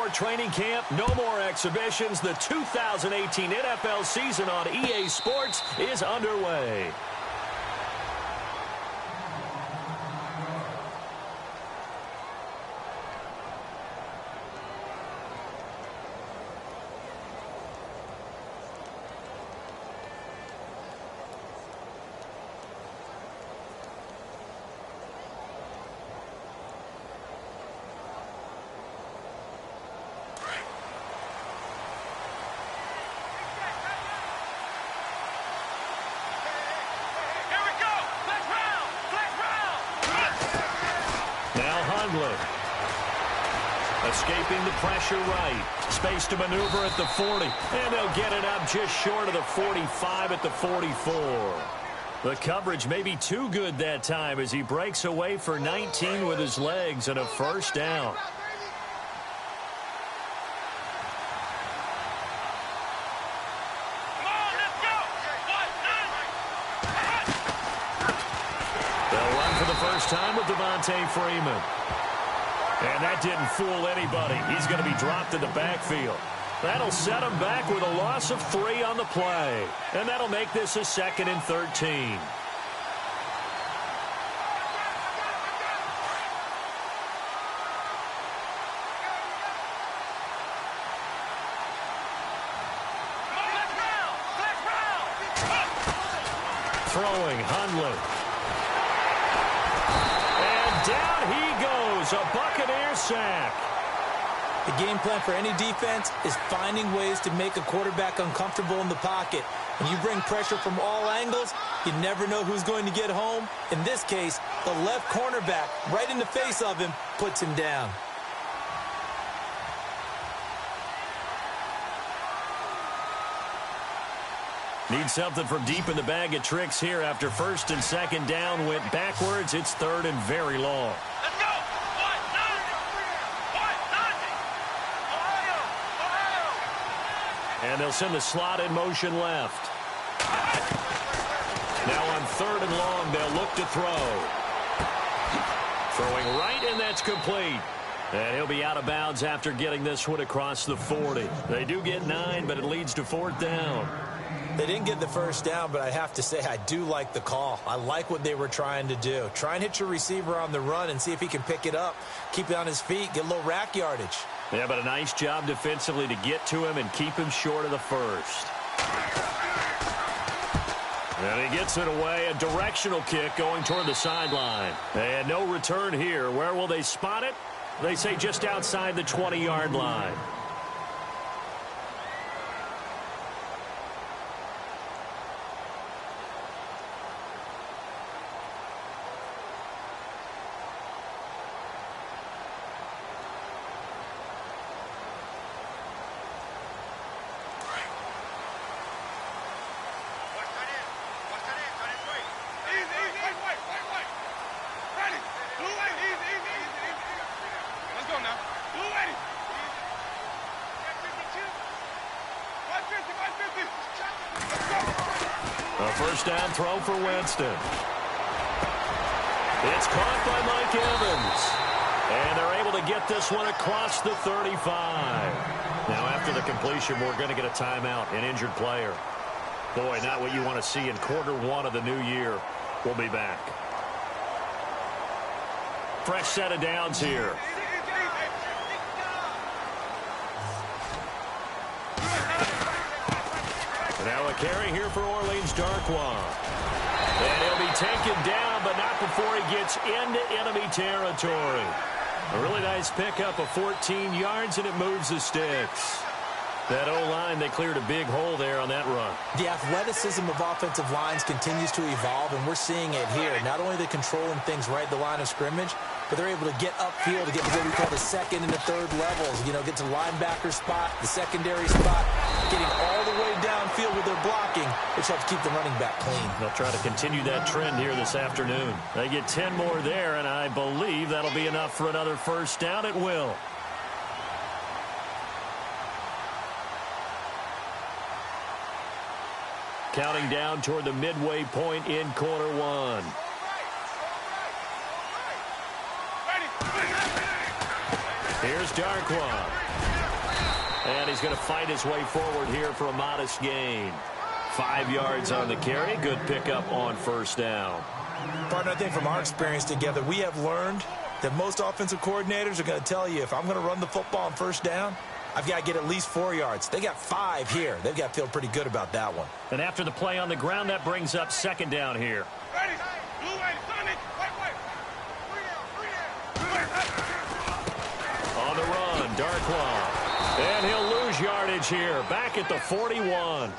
more training camp, no more exhibitions. The 2018 NFL season on EA Sports is underway. Escaping the pressure right. Space to maneuver at the 40. And they'll get it up just short of the 45 at the 44. The coverage may be too good that time as he breaks away for 19 with his legs and a first down. They'll run for the first time with Devontae Freeman. And that didn't fool anybody. He's going to be dropped in the backfield. That'll set him back with a loss of 3 on the play. And that'll make this a 2nd and 13. Throwing, Hundley. And down he goes, a Buccaneer sack. The game plan for any defense is finding ways to make a quarterback uncomfortable in the pocket. When you bring pressure from all angles, you never know who's going to get home. In this case, the left cornerback, right in the face of him, puts him down. Need something from deep in the bag of tricks here after 1st and 2nd down went backwards. It's 3rd and very long. Let's go! And they'll send the slot in motion left. Now on 3rd and long, they'll look to throw. Throwing right, and that's complete. And he'll be out of bounds after getting this one across the 40. They do get 9, but it leads to 4th down. They didn't get the first down, but I have to say I do like the call. I like what they were trying to do. Try and hit your receiver on the run and see if he can pick it up, keep it on his feet, get a little rack yardage. Yeah, but a nice job defensively to get to him and keep him short of the first. And he gets it away, a directional kick going toward the sideline. And no return here. Where will they spot it? They say just outside the 20-yard line. A first down throw for Winston. It's caught by Mike Evans. And they're able to get this one across the 35. Now after the completion, we're going to get a timeout, an injured player. Boy, not what you want to see in Q1 of the new year. We'll be back. Fresh set of downs here. Now a carry here for Orleans Darkwa. And he'll be taken down, but not before he gets into enemy territory. A really nice pickup of 14 yards, and it moves the sticks. That O-line, they cleared a big hole there on that run. The athleticism of offensive lines continues to evolve, and we're seeing it here. Not only are they controlling things right at the line of scrimmage, but they're able to get upfield to get to what we call the 2nd and the 3rd levels. You know, get to the linebacker spot, the secondary spot, getting all the way downfield with their blocking, which helps keep the running back clean. They'll try to continue that trend here this afternoon. They get 10 more there, and I believe that'll be enough for another first down. It will. Counting down toward the midway point in Q1. Here's Darkwa. And he's going to fight his way forward here for a modest gain. 5 yards on the carry. Good pickup on first down. Partner, I think from our experience together, we have learned that most offensive coordinators are going to tell you, if I'm going to run the football on first down, I've got to get at least 4 yards. They got 5 here. They've got to feel pretty good about that one. And after the play on the ground, that brings up second down here. On the run, Darkwa. And he'll lose yardage here, back at the 41.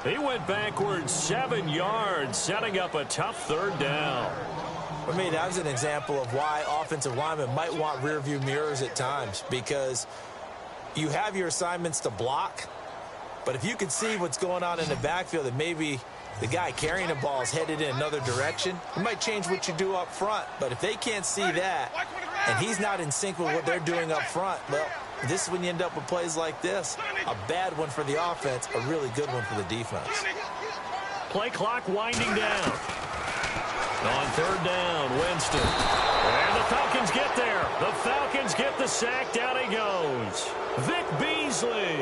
He went backwards 7 yards, setting up a tough third down. For me, that was an example of why offensive linemen might want rearview mirrors at times, because you have your assignments to block, but if you can see what's going on in the backfield and maybe the guy carrying the ball is headed in another direction, it might change what you do up front. But if they can't see that and he's not in sync with what they're doing up front, well, this is when you end up with plays like this. A bad one for the offense, a really good one for the defense. Play clock winding down. On third down, Winston. And the Falcons get there. The Falcons get the sack. Down he goes. Vic Beasley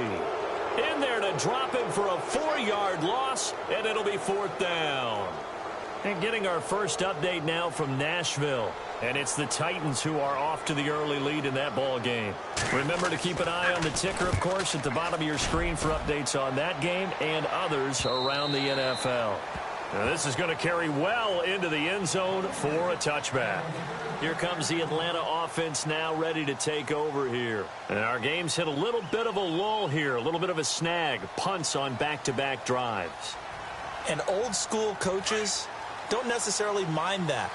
in there to drop him for a 4-yard loss, and it'll be fourth down. And getting our first update now from Nashville. And it's the Titans who are off to the early lead in that ball game. Remember to keep an eye on the ticker, of course, at the bottom of your screen for updates on that game and others around the NFL. Now this is going to carry well into the end zone for a touchback. Here comes the Atlanta offense now ready to take over here. And our game's hit a little bit of a lull here, a little bit of a snag. Punts on back-to-back drives. And old school coaches don't necessarily mind that.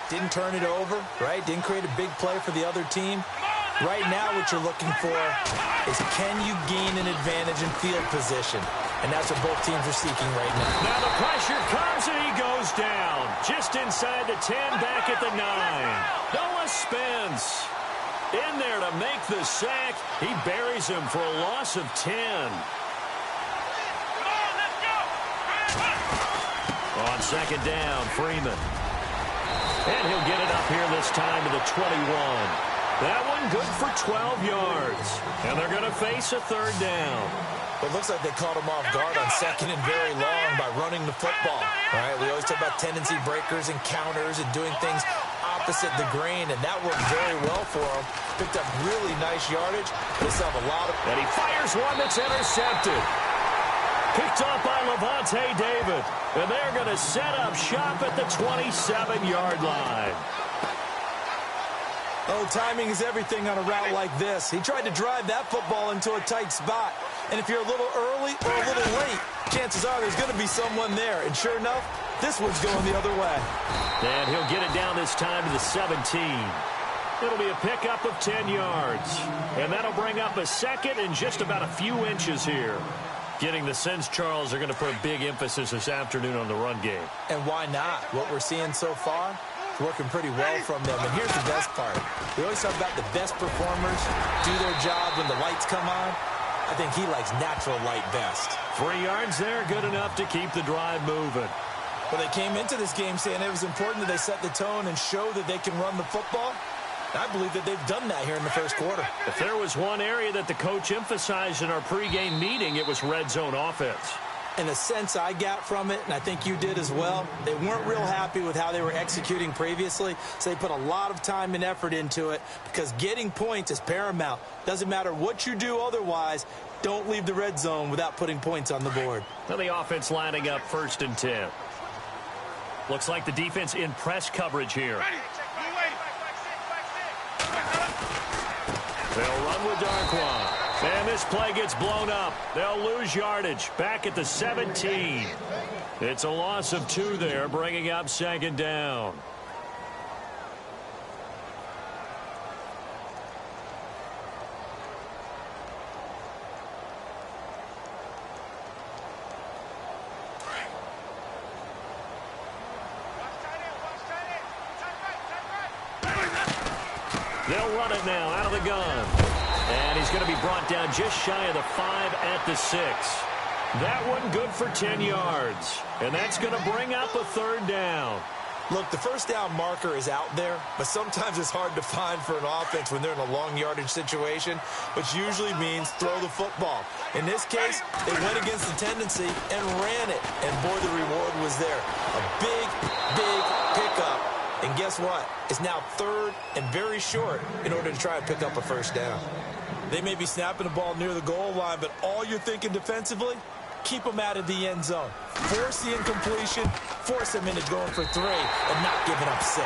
Didn't turn it over, right? Didn't create a big play for the other team. Right now what you're looking for is, can you gain an advantage in field position? And that's what both teams are seeking right now. Now the pressure comes and he goes down. Just inside the 10, back at the 9. Noah Spence in there to make the sack. He buries him for a loss of 10. On second down, Freeman. And he'll get it up here this time to the 21. That one good for 12 yards. And they're going to face a third down. It looks like they caught him off guard on second and very long by running the football. Right? We always talk about tendency breakers and counters and doing things opposite the grain, and that worked very well for him. Picked up really nice yardage. They still have a lot of... And he fires one that's intercepted. Picked up by Levante David. And they're going to set up shop at the 27-yard line. Oh, timing is everything on a route like this. He tried to drive that football into a tight spot. And if you're a little early or a little late, chances are there's going to be someone there. And sure enough, this one's going the other way. And he'll get it down this time to the 17. It'll be a pickup of 10 yards. And that'll bring up a second and just about a few inches here. Getting the sense Charles are going to put a big emphasis this afternoon on the run game. And why not? What we're seeing so far is working pretty well from them. And here's the best part. We always talk about the best performers do their job when the lights come on. I think he likes natural light best. 3 yards there, good enough to keep the drive moving. Well, they came into this game saying it was important that they set the tone and show that they can run the football. I believe that they've done that here in the first quarter. If there was one area that the coach emphasized in our pregame meeting, it was red zone offense. And the sense I got from it, and I think you did as well, they weren't real happy with how they were executing previously, so they put a lot of time and effort into it because getting points is paramount. Doesn't matter what you do otherwise, don't leave the red zone without putting points on the board. Now the offense lining up 1st and 10. Looks like the defense in press coverage here. They'll run with Darkwa. And this play gets blown up. They'll lose yardage. Back at the 17. It's a loss of 2 there, bringing up second down. They'll run it now out of the gun. And he's going to be brought down just shy of the 5 at the 6. That one good for 10 yards. And that's going to bring up a third down. Look, the first down marker is out there, but sometimes it's hard to find for an offense when they're in a long yardage situation, which usually means throw the football. In this case, they went against the tendency and ran it, and boy, the reward was there. A big, big pickup, and guess what? It's now third and very short in order to try and pick up a first down. They may be snapping the ball near the goal line, but all you're thinking defensively, keep them out of the end zone. Force the incompletion, force them into going for 3, and not giving up 6.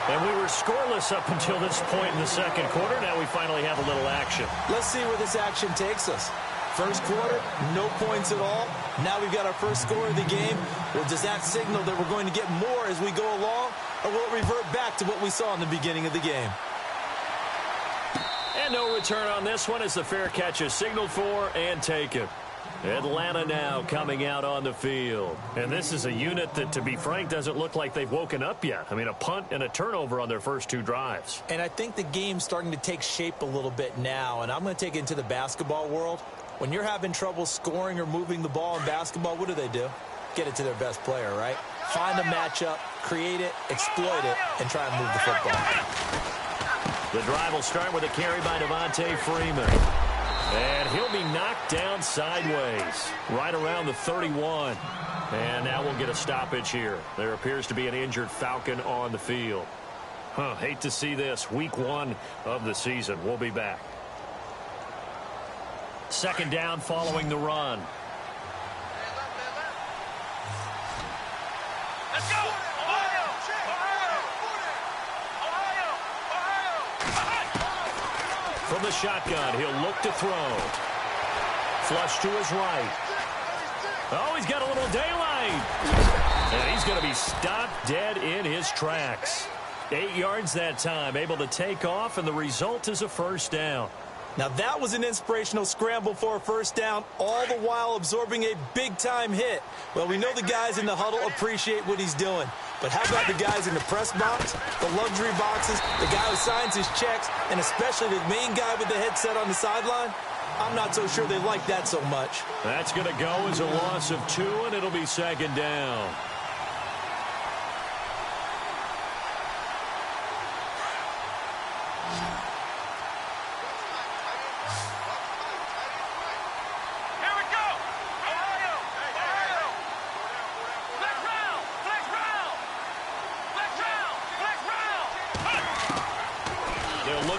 And we were scoreless up until this point in the second quarter. Now we finally have a little action. Let's see where this action takes us. First quarter, no points at all. Now we've got our first score of the game. Well, does that signal that we're going to get more as we go along, or will it revert back to what we saw in the beginning of the game? And no return on this one as the fair catch is signaled for and taken. Atlanta now coming out on the field. And this is a unit that, to be frank, doesn't look like they've woken up yet. I mean, a punt and a turnover on their first 2 drives. And I think the game's starting to take shape a little bit now, and I'm going to take it into the basketball world. When you're having trouble scoring or moving the ball in basketball, what do? Get it to their best player, right? Find a matchup, create it, exploit it, and try and move the football. The drive will start with a carry by Devontae Freeman. And he'll be knocked down sideways, right around the 31. And now we'll get a stoppage here. There appears to be an injured Falcon on the field. Hate to see this. Week 1 of the season. We'll be back. Second down following the run. Let's go! Ohio! From the shotgun, he'll look to throw. Flush to his right. Oh, he's got a little daylight. And he's going to be stopped dead in his tracks. 8 yards that time, able to take off, and the result is a first down. Now, that was an inspirational scramble for a first down, all the while absorbing a big-time hit. Well, we know the guys in the huddle appreciate what he's doing. But how about the guys in the press box, the luxury boxes, the guy who signs his checks, and especially the main guy with the headset on the sideline? I'm not so sure they like that so much. That's going to go as a loss of 2, and it'll be second down.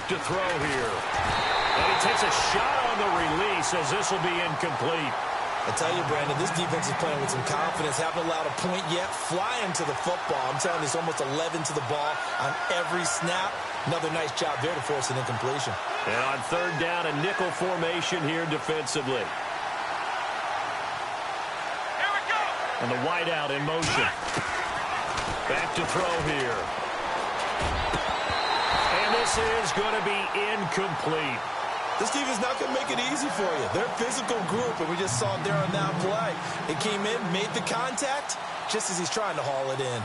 To throw here. And he takes a shot on the release as this will be incomplete. I tell you, Brandon, this defense is playing with some confidence. Haven't allowed a point yet. Flying to the football. I'm telling you, it's almost 11 to the ball on every snap. Another nice job there to force an incompletion. And on third down, a nickel formation here defensively. Here we go. And the wideout in motion. Back to throw here. This is going to be incomplete. This team is not going to make it easy for you. They're a physical group, and we just saw it there on that play. It came in, made the contact, just as he's trying to haul it in.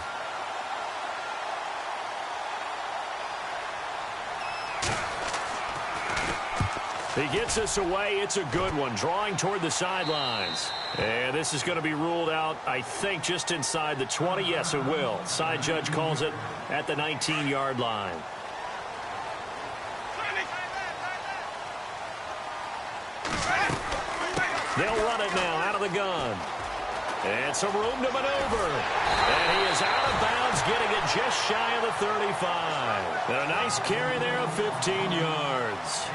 He gets us away. It's a good one, drawing toward the sidelines. And this is going to be ruled out, I think, just inside the 20. Yes, it will. Side judge calls it at the 19-yard line. They'll run it now out of the gun. And some room to maneuver. And he is out of bounds, getting it just shy of the 35. And a nice carry there of 15 yards.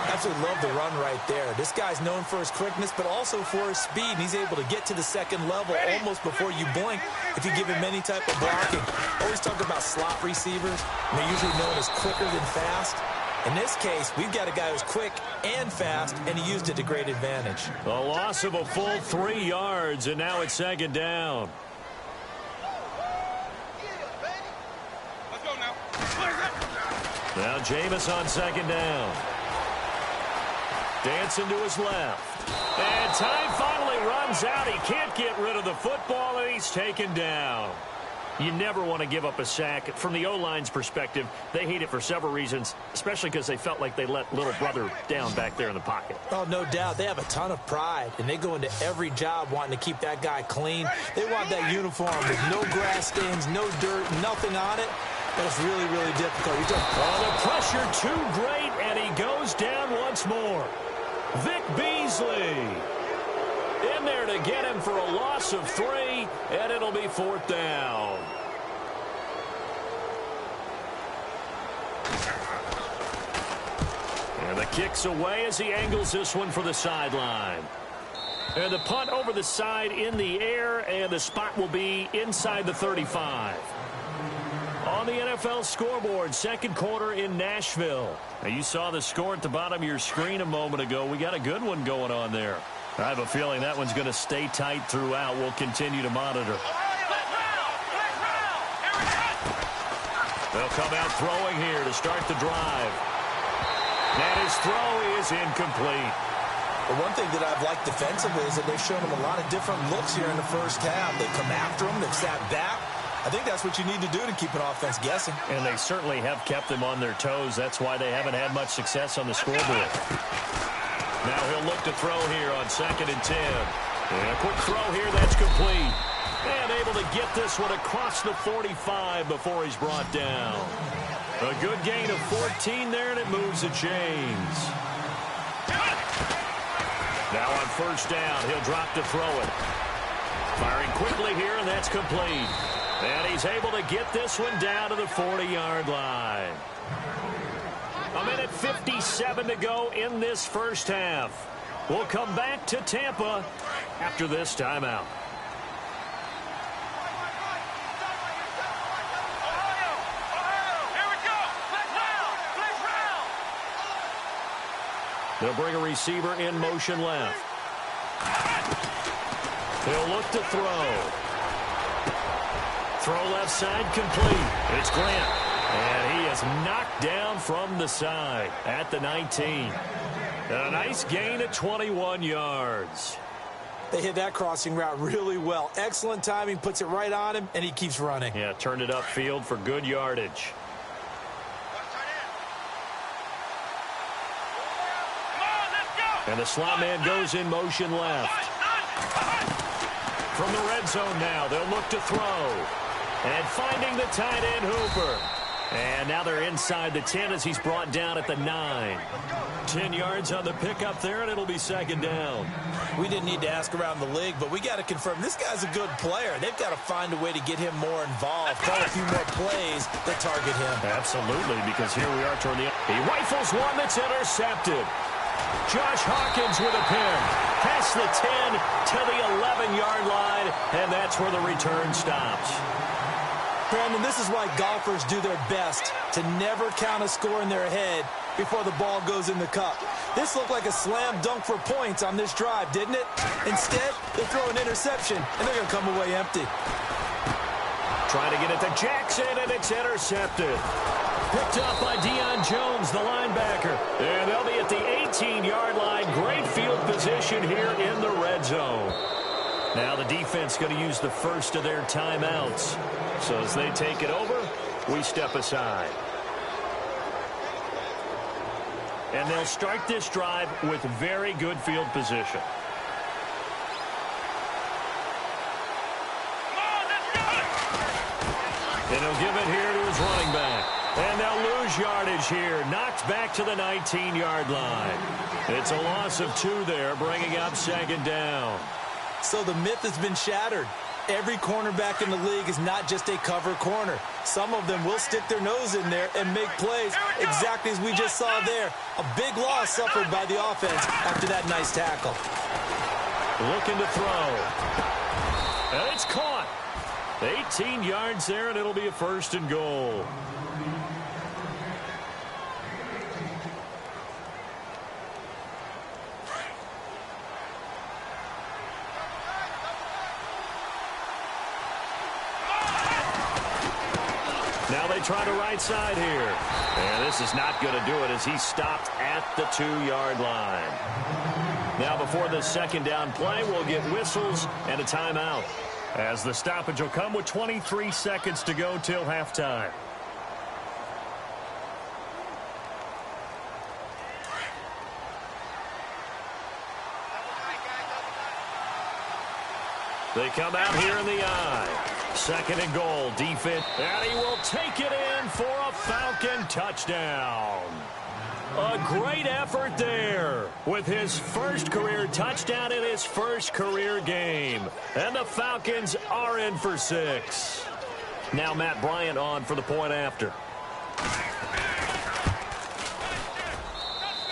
Absolutely love the run right there. This guy's known for his quickness, but also for his speed. And he's able to get to the second level almost before you blink if you give him any type of blocking. Always talk about slot receivers. And they're usually known as quicker than fast. In this case, we've got a guy who's quick and fast, and he used it to great advantage. A loss of a full 3 yards, and now it's second down. Let's go now. Now Jameis on second down. Dancing to his left. And time finally runs out. He can't get rid of the football, and he's taken down. You never want to give up a sack. From the O-line's perspective, they hate it for several reasons, especially because they felt like they let little brother down back there in the pocket. Oh, no doubt. They have a ton of pride, and they go into every job wanting to keep that guy clean. They want that uniform with no grass stains, no dirt, nothing on it. But it's really, really difficult. Oh, the pressure too great, and he goes down once more. Vic Beasley in there to get him for a loss of 3, and it'll be 4th down. And the kick's away as he angles this one for the sideline. And the punt over the side in the air, and the spot will be inside the 35. On the NFL scoreboard, second quarter in Nashville. Now, you saw the score at the bottom of your screen a moment ago. We got a good one going on there. I have a feeling that one's going to stay tight throughout. We'll continue to monitor. They'll come out throwing here to start the drive. And his throw is incomplete. But one thing that I've liked defensively is that they've shown him a lot of different looks here in the first half. They come after him. They've sat back. I think that's what you need to do to keep an offense guessing. And they certainly have kept them on their toes. That's why they haven't had much success on the scoreboard. Now he'll look to throw here on 2nd and 10. And a quick throw here, that's complete. And able to get this one across the 45 before he's brought down. A good gain of 14 there, and it moves the chains. Now on 1st down, he'll drop to throw it. Firing quickly here, and that's complete. And he's able to get this one down to the 40-yard line. 1:57 to go in this first half. We'll come back to Tampa after this timeout. They'll bring a receiver in motion left. He'll look to throw. Throw left side complete. It's Grant. And he is knocked down from the side at the 19. And a nice gain of 21 yards. They hit that crossing route really well. Excellent timing, puts it right on him, and he keeps running. Yeah, turned it upfield for good yardage. And the slot man goes in motion left. From the red zone now, they'll look to throw. And finding the tight end, Hooper. And now they're inside the 10 as he's brought down at the 9. 10 yards on the pickup there, and it'll be 2nd down. We didn't need to ask around the league, but we got to confirm this guy's a good player. They've got to find a way to get him more involved, call a few more plays that target him. Absolutely, because here we are toward the end. He rifles one that's intercepted. Josh Hawkins with a pin. Past the 10 to the 11-yard line, and that's where the return stops. Brandon, this is why golfers do their best to never count a score in their head before the ball goes in the cup. This looked like a slam dunk for points on this drive, didn't it? Instead, they throw an interception, and they're going to come away empty. Trying to get it to Jackson, and it's intercepted. Picked up by Deion Jones, the linebacker. And they'll be at the 18-yard line. Great field position here in the red zone. Now the defense going to use the first of their timeouts. So as they take it over, we step aside. And they'll start this drive with very good field position. And he'll give it here to his running back. And they'll lose yardage here. Knocked back to the 19-yard line. It's a loss of 2 there, bringing up 2nd down. So the myth has been shattered. Every cornerback in the league is not just a cover corner. Some of them will stick their nose in there and make plays exactly as we just saw there. A big loss suffered by the offense after that nice tackle. Looking to throw. And it's caught. 18 yards there, and it'll be a 1st and goal. Now they try to right side here. And this is not going to do it as he stopped at the 2-yard line. Now before the 2nd down play, we'll get whistles and a timeout. As the stoppage will come with 23 seconds to go till halftime. They come out here in the eye. Second and goal, defense. And he will take it in for a Falcon touchdown. A great effort there with his first career touchdown in his first career game. And the Falcons are in for 6. Now Matt Bryant on for the point after.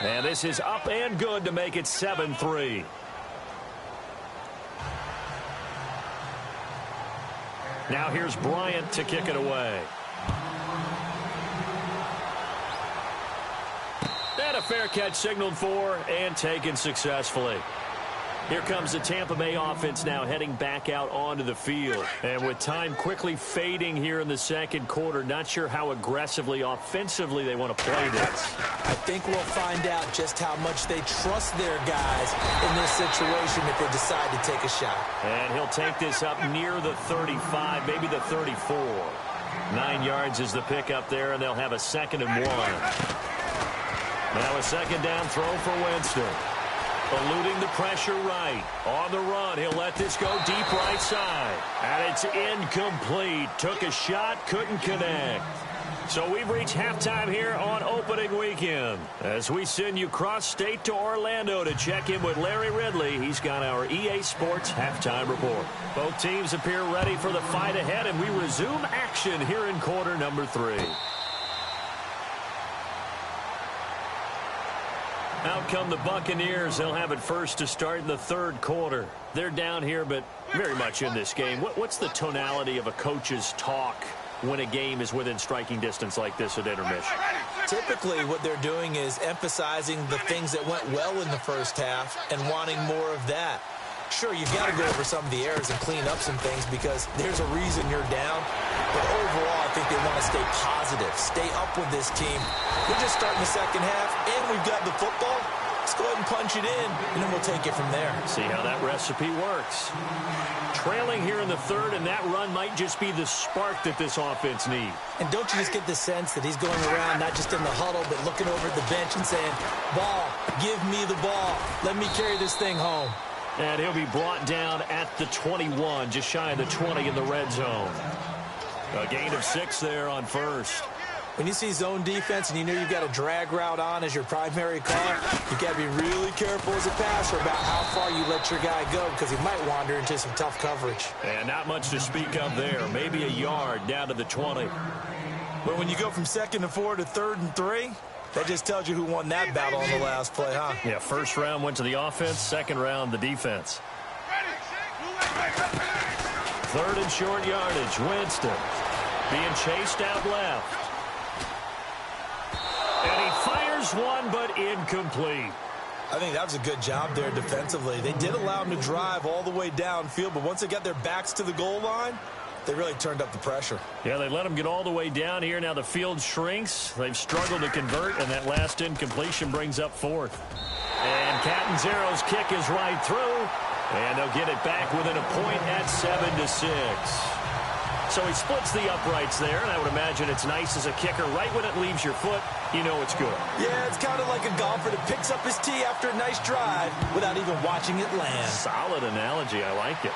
And this is up and good to make it 7-3. Now here's Bryant to kick it away. And a fair catch signaled for and taken successfully. Here comes the Tampa Bay offense now heading back out onto the field. And with time quickly fading here in the second quarter, not sure how aggressively, offensively they want to play this. I think we'll find out just how much they trust their guys in this situation if they decide to take a shot. And he'll take this up near the 35, maybe the 34. 9 yards is the pickup there, and they'll have a 2nd and 1. Now a second down throw for Winston. Eluding the pressure right. On the run, he'll let this go deep right side. And it's incomplete. Took a shot, couldn't connect. So we've reached halftime here on opening weekend. As we send you cross-state to Orlando to check in with Larry Ridley. He's got our EA Sports halftime report. Both teams appear ready for the fight ahead, and we resume action here in quarter number 3. Out come the Buccaneers. They'll have it first to start in the third quarter. They're down here, but very much in this game. What's the tonality of a coach's talk when a game is within striking distance like this at intermission? Typically, what they're doing is emphasizing the things that went well in the first half and wanting more of that. Sure, you've got to go over some of the errors and clean up some things because there's a reason you're down. But overall, I think they want to stay positive, stay up with this team. We're just starting the second half, and we've got the football. Let's go ahead and punch it in, and then we'll take it from there. See how that recipe works. Trailing here in the third, and that run might just be the spark that this offense needs. And don't you just get the sense that he's going around not just in the huddle, but looking over at the bench and saying, ball, give me the ball. Let me carry this thing home. And he'll be brought down at the 21, just shy of the 20 in the red zone. A gain of 6 there on first. When you see zone defense and you know you've got a drag route on as your primary call, you've got to be really careful as a passer about how far you let your guy go because he might wander into some tough coverage. And not much to speak of there. Maybe a yard down to the 20. But when you go from 2nd and 4 to 3rd and 3, that just tells you who won that battle on the last play, huh? Yeah, first round went to the offense, second round the defense. 3rd and short yardage. Winston being chased out left. And he fires one, but incomplete. I think that was a good job there defensively. They did allow him to drive all the way downfield, but once they got their backs to the goal line, they really turned up the pressure. Yeah, they let him get all the way down here. Now the field shrinks. They've struggled to convert, and that last incompletion brings up 4th. And Catanzaro's kick is right through, and they'll get it back within a point at 7-6. So he splits the uprights there, and I would imagine it's nice as a kicker. Right when it leaves your foot, you know it's good. Yeah, it's kind of like a golfer that picks up his tee after a nice drive without even watching it land. Solid analogy. I like it.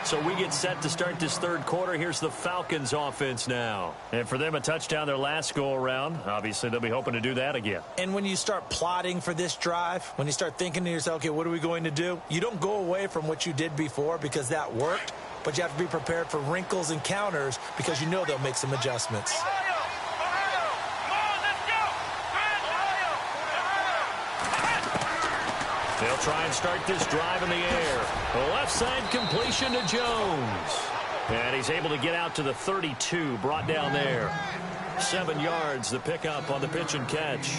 So we get set to start this third quarter. Here's the Falcons offense now. And for them, a touchdown their last go-around. Obviously, they'll be hoping to do that again. And when you start plotting for this drive, when you start thinking to yourself, okay, what are we going to do? You don't go away from what you did before because that worked, but you have to be prepared for wrinkles and counters because you know they'll make some adjustments. They'll try and start this drive in the air. The left side completion to Jones. And he's able to get out to the 32, brought down there. 7 yards, the pickup on the pitch and catch.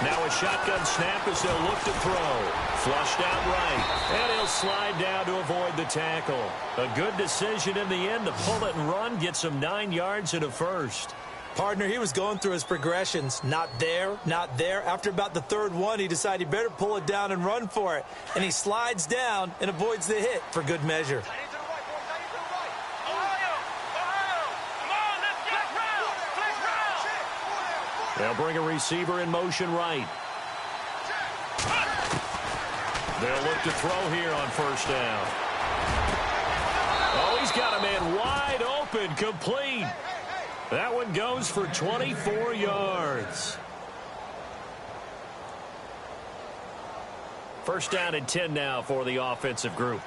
Now a shotgun snap as they'll look to throw. Flushed out right. And he'll slide down to avoid the tackle. A good decision in the end to pull it and run. Gets him 9 yards and a first. Partner, he was going through his progressions. Not there, not there. After about the third one, he decided he better pull it down and run for it. And he slides down and avoids the hit for good measure. They'll bring a receiver in motion right. They'll look to throw here on first down. Oh, he's got a man wide open, complete. That one goes for 24 yards. First down and 10 now for the offensive group.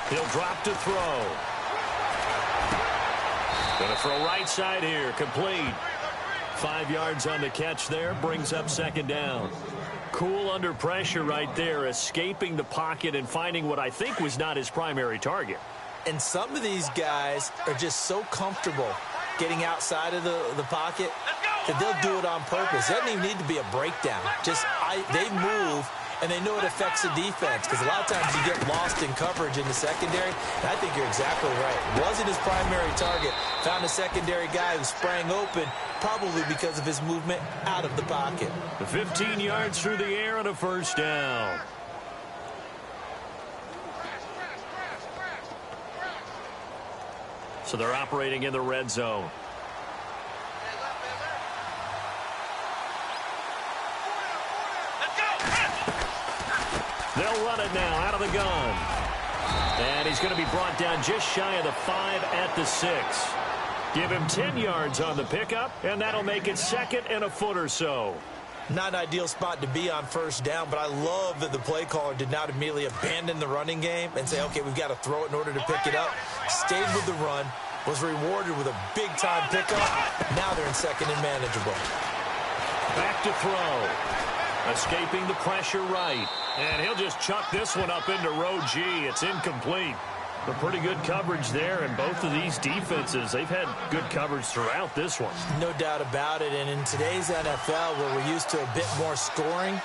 He'll drop to throw. Going to throw right side here, complete. 5 yards on the catch there, brings up second down. Cool under pressure right there, escaping the pocket and finding what I think was not his primary target. And some of these guys are just so comfortable getting outside of the pocket that they'll do it on purpose. It doesn't even need to be a breakdown. They move, and they know it affects the defense, because a lot of times you get lost in coverage in the secondary, and I think you're exactly right. Wasn't his primary target. Found a secondary guy who sprang open, probably because of his movement out of the pocket. The 15 yards through the air and a first down. So they're operating in the red zone. They'll run it now out of the gun. And he's going to be brought down just shy of the 5 at the 6. Give him 10 yards on the pickup, and that'll make it second and a foot or so. Not an ideal spot to be on first down, but I love that the play caller did not immediately abandon the running game and say, okay, we've got to throw it in order to pick it up. Stayed with the run, was rewarded with a big-time pickup. Now they're in second and manageable. Back to throw. Escaping the pressure right. And he'll just chuck this one up into row G. It's incomplete. But pretty good coverage there, and both of these defenses, they've had good coverage throughout this one. No doubt about it, and in today's NFL, where we're used to a bit more scoring,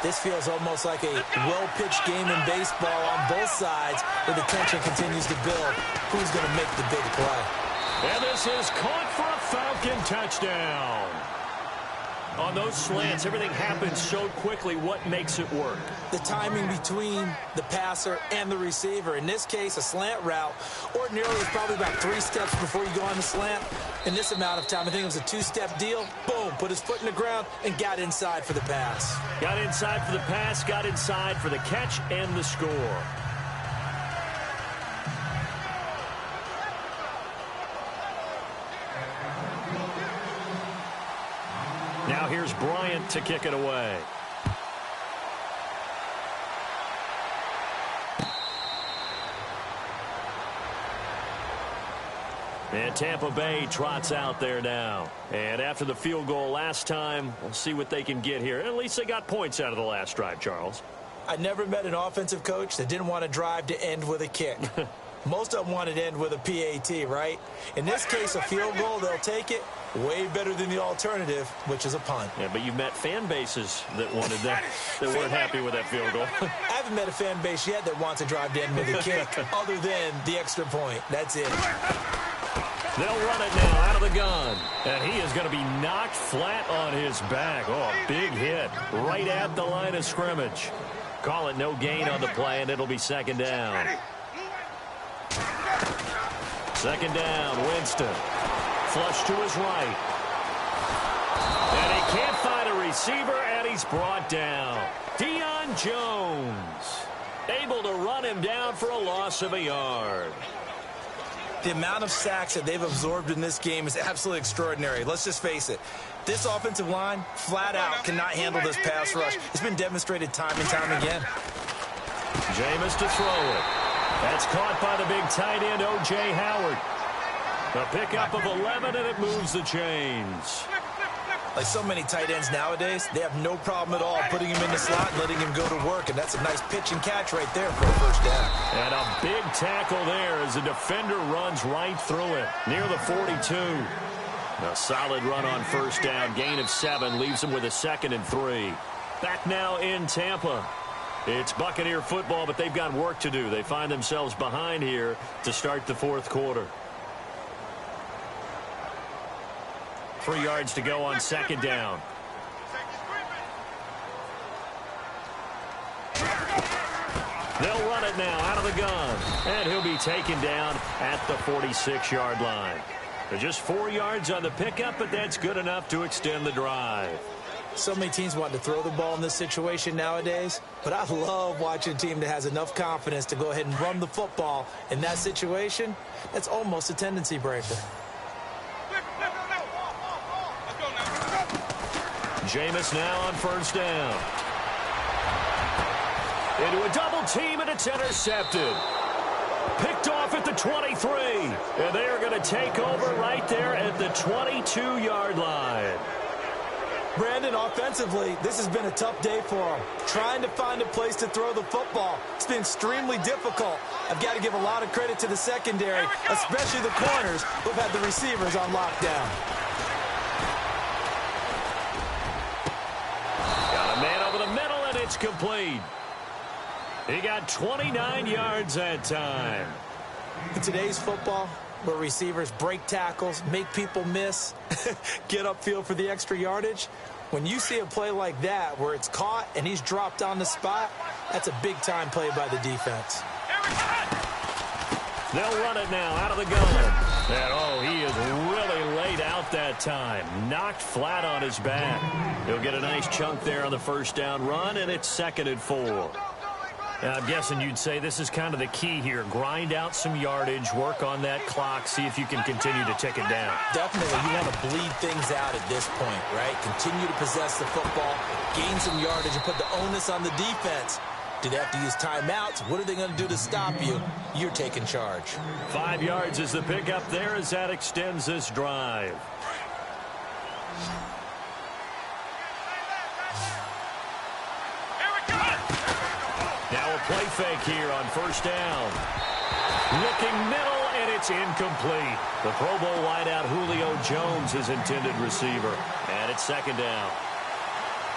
this feels almost like a well-pitched game in baseball on both sides, where the tension continues to build. Who's going to make the big play? And this is caught for a Falcon touchdown. On those slants, everything happens so quickly. What makes it work? The timing between the passer and the receiver. In this case, a slant route ordinarily is probably about 3 steps before you go on the slant. In this amount of time, I think it was a 2-step deal. Boom, put his foot in the ground and got inside for the pass. Got inside for the pass, got inside for the catch and the score. Now here's Bryant to kick it away. And Tampa Bay trots out there now. And after the field goal last time, we'll see what they can get here. At least they got points out of the last drive, Charles. I never met an offensive coach that didn't want to drive to end with a kick. Most of them wanted to end with a PAT, right? In this case, a field goal, they'll take it. Way better than the alternative, which is a punt. Yeah, but you've met fan bases that wanted that, that weren't happy with that field goal. I haven't met a fan base yet that wants to drive to end with a kick, other than the extra point. That's it. They'll run it now out of the gun. And he is going to be knocked flat on his back. Oh, a big hit right at the line of scrimmage. Call it no gain on the play, and it'll be second down. Second down, Winston. Flush to his right. And he can't find a receiver, and he's brought down. Deion Jones able to run him down for a loss of a yard. The amount of sacks that they've absorbed in this game is absolutely extraordinary. Let's just face it. This offensive line, flat out, cannot handle this pass rush. It's been demonstrated time and time again. Jameis to throw it. That's caught by the big tight end, O.J. Howard. A pickup of 11, and it moves the chains. Like so many tight ends nowadays, they have no problem at all putting him in the slot and letting him go to work, and that's a nice pitch and catch right there for a first down. And a big tackle there as the defender runs right through it, near the 42. A solid run on first down, gain of 7, leaves them with a 2nd and 3. Back now in Tampa. It's Buccaneer football, but they've got work to do. They find themselves behind here to start the 4th quarter. 3 yards to go on 2nd down. They'll run it now out of the gun. And he'll be taken down at the 46-yard line. They're just 4 yards on the pickup, but that's good enough to extend the drive. So many teams want to throw the ball in this situation nowadays, but I love watching a team that has enough confidence to go ahead and run the football. In that situation, that's almost a tendency breaker. Jameis now on first down. Into a double team, and it's intercepted. Picked off at the 23. And they are going to take over right there at the 22-yard line. Brandon, offensively, this has been a tough day for them. Trying to find a place to throw the football. It's been extremely difficult. I've got to give a lot of credit to the secondary, especially the corners who've had the receivers on lockdown. Got a man over the middle, and it's complete. He got 29 yards that time. In today's football, where receivers break tackles, make people miss, get upfield for the extra yardage, when you see a play like that where it's caught and he's dropped on the spot, that's a big-time play by the defense. They'll run it now out of the gun. And, oh, he is really laid out that time. Knocked flat on his back. He'll get a nice chunk there on the first down run, and it's 2nd and 4. I'm guessing you'd say this is kind of the key here. Grind out some yardage, work on that clock, see if you can continue to tick it down. Definitely. You want to bleed things out at this point, right? Continue to possess the football, gain some yardage, and put the onus on the defense. Do they have to use timeouts? What are they going to do to stop you? You're taking charge. 5 yards is the pickup there as that extends this drive. Now a play fake here on first down. Looking middle, and it's incomplete. The Pro Bowl wideout Julio Jones, his intended receiver. And it's 2nd down.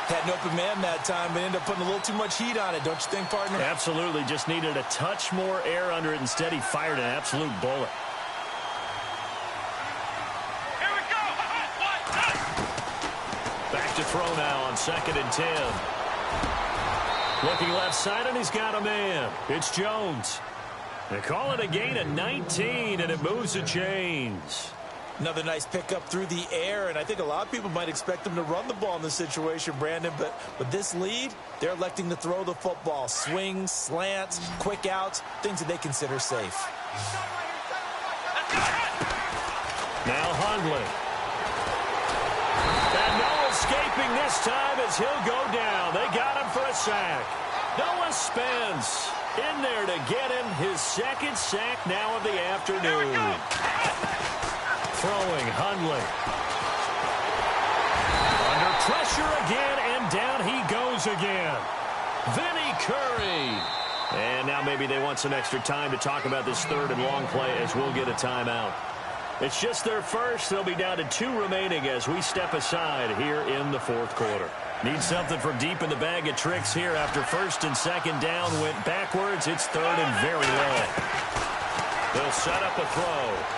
Had an open man that time, but ended up putting a little too much heat on it, don't you think, partner? Absolutely. Just needed a touch more air under it. Instead, he fired an absolute bullet. Here we go. Back to throw now on 2nd and 10. Looking left side, and he's got a man. It's Jones. They call it a gain of 19, and it moves the chains. Another nice pickup through the air, and I think a lot of people might expect them to run the ball in this situation, Brandon, but with this lead, they're electing to throw the football. Swings, slants, quick outs, things that they consider safe. Now Hundley. And no escaping this time as he'll go down. They got him for a sack. Noah Spence in there to get him his 2nd sack now of the afternoon. Throwing Hundley. Under pressure again, and down he goes again. Vinny Curry. And now maybe they want some extra time to talk about this 3rd and long play as we'll get a timeout. It's just their first. They'll be down to 2 remaining as we step aside here in the 4th quarter. Need something from deep in the bag of tricks here after 1st and 2nd down went backwards. It's 3rd and very low. They'll set up a throw.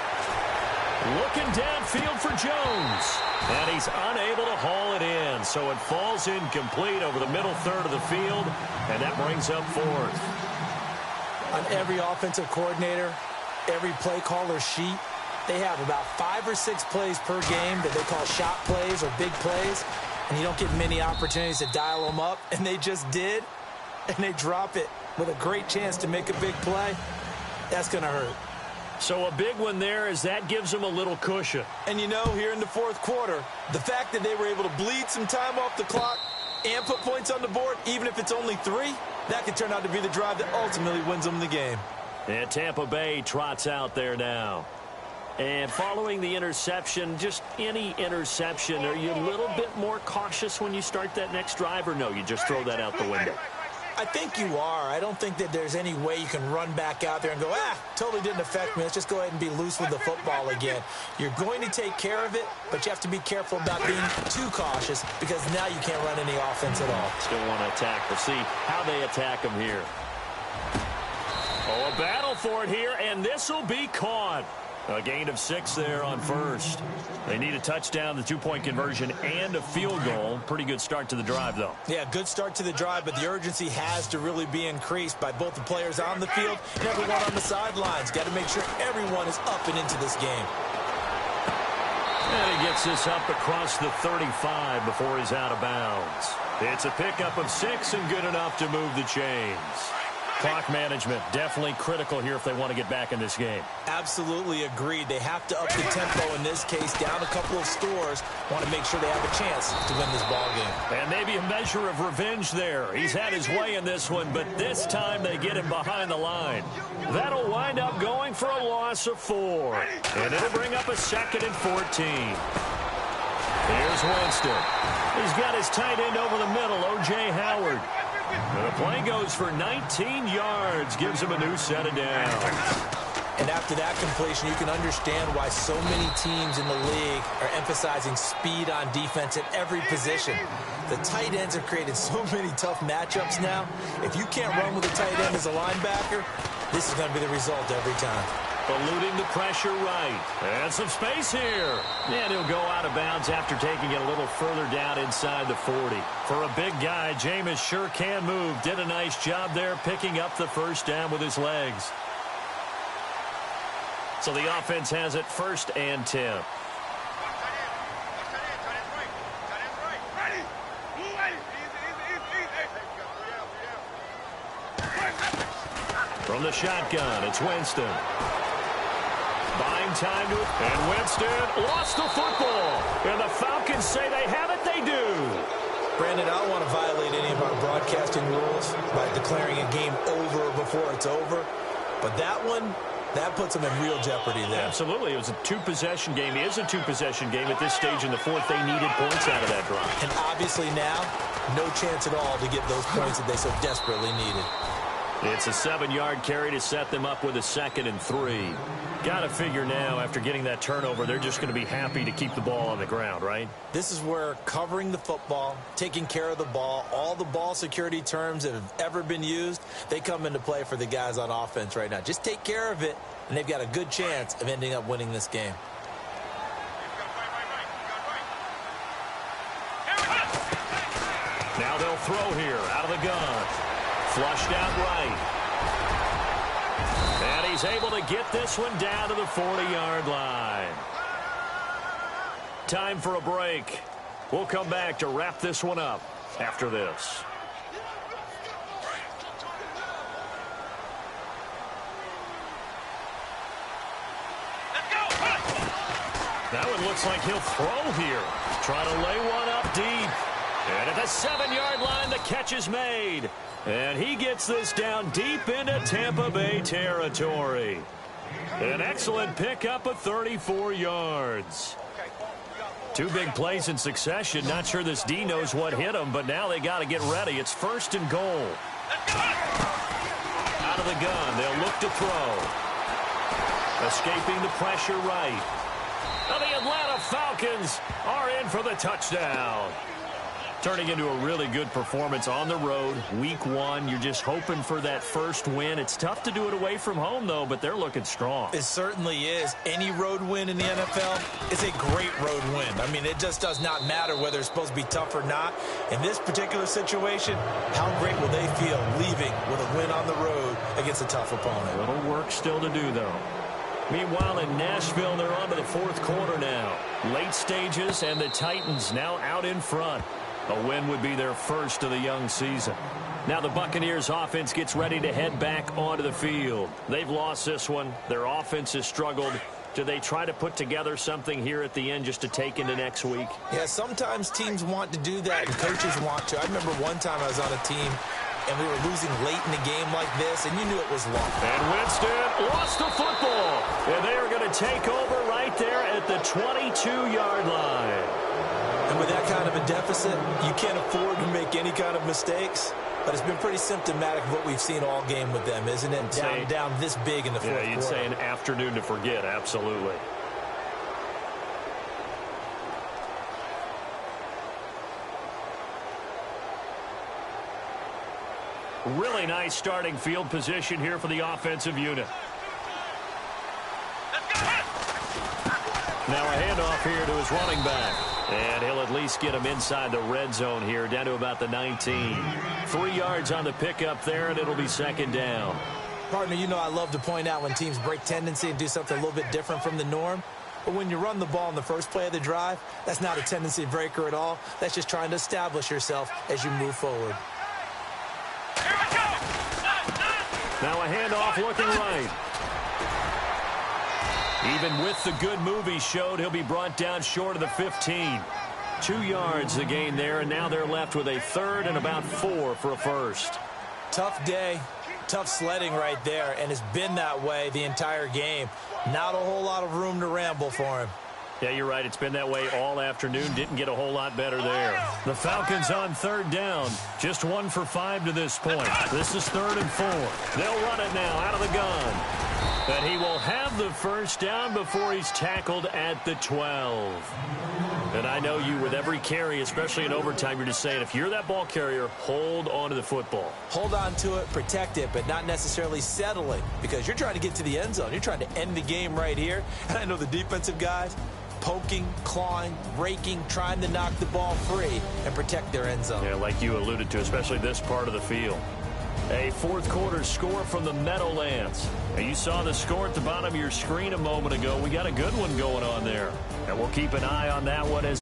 Looking downfield for Jones. And he's unable to haul it in. So it falls incomplete over the middle 3rd of the field. And that brings up 4th. On every offensive coordinator, every play caller sheet, they have about 5 or 6 plays per game that they call shot plays or big plays. And you don't get many opportunities to dial them up. And they just did. And they drop it with a great chance to make a big play. That's going to hurt. So a big one there as that gives them a little cushion. And you know, here in the 4th quarter, the fact that they were able to bleed some time off the clock and put points on the board, even if it's only 3, that could turn out to be the drive that ultimately wins them the game. And Tampa Bay trots out there now. And following the interception, just any interception, are you a little bit more cautious when you start that next drive, or no, you just throw that out the window? I think you are. I don't think that there's any way you can run back out there and go, totally didn't affect me. Let's just go ahead and be loose with the football again. You're going to take care of it, but you have to be careful about being too cautious because now you can't run any offense at all. Still want to attack. We'll see how they attack them here. Oh, a battle for it here, and this will be caught. A gain of 6 there on first. They need a touchdown, the 2-point conversion, and a field goal. Pretty good start to the drive, though. Yeah, good start to the drive, but the urgency has to really be increased by both the players on the field and everyone on the sidelines. Got to make sure everyone is up and into this game. And he gets this up across the 35 before he's out of bounds. It's a pickup of 6 and good enough to move the chains. Clock management, definitely critical here if they want to get back in this game. Absolutely agreed. They have to up the tempo in this case, down a couple of scores. Want to make sure they have a chance to win this ball game. And maybe a measure of revenge there. He's had his way in this one, but this time they get him behind the line. That'll wind up going for a loss of 4. And it'll bring up a 2nd and 14. Here's Winston. He's got his tight end over the middle, O.J. Howard. And the play goes for 19 yards, gives him a new set of downs. And after that completion, you can understand why so many teams in the league are emphasizing speed on defense at every position. The tight ends have created so many tough matchups now. If you can't run with a tight end as a linebacker, this is going to be the result every time. Eluding the pressure right. And some space here. And he'll go out of bounds after taking it a little further down inside the 40. For a big guy, Jameis sure can move. Did a nice job there picking up the first down with his legs. So the offense has it 1st and 10. From the shotgun, it's Winston. Buying time to it, and Winston lost the football. And the Falcons say they have it, they do. Brandon, I don't want to violate any of our broadcasting rules by declaring a game over before it's over. But that one, that puts them in real jeopardy there. Absolutely. It was a 2-possession game. It is a 2-possession game. At this stage in the 4th, they needed points out of that drive. And obviously now, no chance at all to get those points that they so desperately needed. It's a 7-yard carry to set them up with a 2nd and 3. Got to figure now, after getting that turnover, they're just going to be happy to keep the ball on the ground, right? This is where covering the football, taking care of the ball, all the ball security terms that have ever been used, they come into play for the guys on offense right now. Just take care of it, and they've got a good chance of ending up winning this game. Now they'll throw here out of the gun. Flushed out right. And he's able to get this one down to the 40-yard line. Time for a break. We'll come back to wrap this one up after this. That one looks like he'll throw here. Trying to lay one up deep. And at the 7-yard line, the catch is made. And he gets this down deep into Tampa Bay territory. An excellent pickup of 34 yards. 2 big plays in succession. Not sure this D knows what hit him, but now they got to get ready. It's 1st and goal. Out of the gun, they'll look to throw. Escaping the pressure right. And the Atlanta Falcons are in for the touchdown. Turning into a really good performance on the road. Week 1, you're just hoping for that first win. It's tough to do it away from home, though, but they're looking strong. It certainly is. Any road win in the NFL is a great road win. I mean, it just does not matter whether it's supposed to be tough or not. In this particular situation, how great will they feel leaving with a win on the road against a tough opponent? A little work still to do, though. Meanwhile, in Nashville, they're on to the 4th quarter now. Late stages, and the Titans now out in front. A win would be their first of the young season. Now the Buccaneers offense gets ready to head back onto the field. They've lost this one. Their offense has struggled. Do they try to put together something here at the end just to take into next week? Yeah, sometimes teams want to do that and coaches want to. I remember one time I was on a team and we were losing late in the game like this, and you knew it was lost. And Winston lost the football. And they are going to take over right there at the 22-yard line. And with that kind of a deficit, you can't afford to make any kind of mistakes. But it's been pretty symptomatic of what we've seen all game with them, isn't it? Down this big in the fourth quarter. Yeah, you'd say an afternoon to forget, absolutely. Really nice starting field position here for the offensive unit. Now a handoff here to his running back. And he'll at least get him inside the red zone here, down to about the 19. 3 yards on the pickup there, and it'll be second down. Partner, you know I love to point out when teams break tendency and do something a little bit different from the norm. But when you run the ball in the first play of the drive, that's not a tendency breaker at all. That's just trying to establish yourself as you move forward. Now a handoff looking right. Even with the good move he showed, he'll be brought down short of the 15. 2 yards the gain there, and now they're left with a third and about 4 for a first. Tough day, tough sledding right there, and it's been that way the entire game. Not a whole lot of room to ramble for him. Yeah, you're right. It's been that way all afternoon. Didn't get a whole lot better there. The Falcons on third down. Just 1 for 5 to this point. This is 3rd and 4. They'll run it now out of the gun. And he will have the first down before he's tackled at the 12. And I know you, with every carry, especially in overtime, you're just saying, if you're that ball carrier, hold on to the football. Hold on to it, protect it, but not necessarily settling, because you're trying to get to the end zone. You're trying to end the game right here. And I know the defensive guys, poking, clawing, raking, trying to knock the ball free and protect their end zone. Yeah, like you alluded to, especially this part of the field. A fourth quarter score from the Meadowlands. And you saw the score at the bottom of your screen a moment ago. We got a good one going on there. And we'll keep an eye on that one as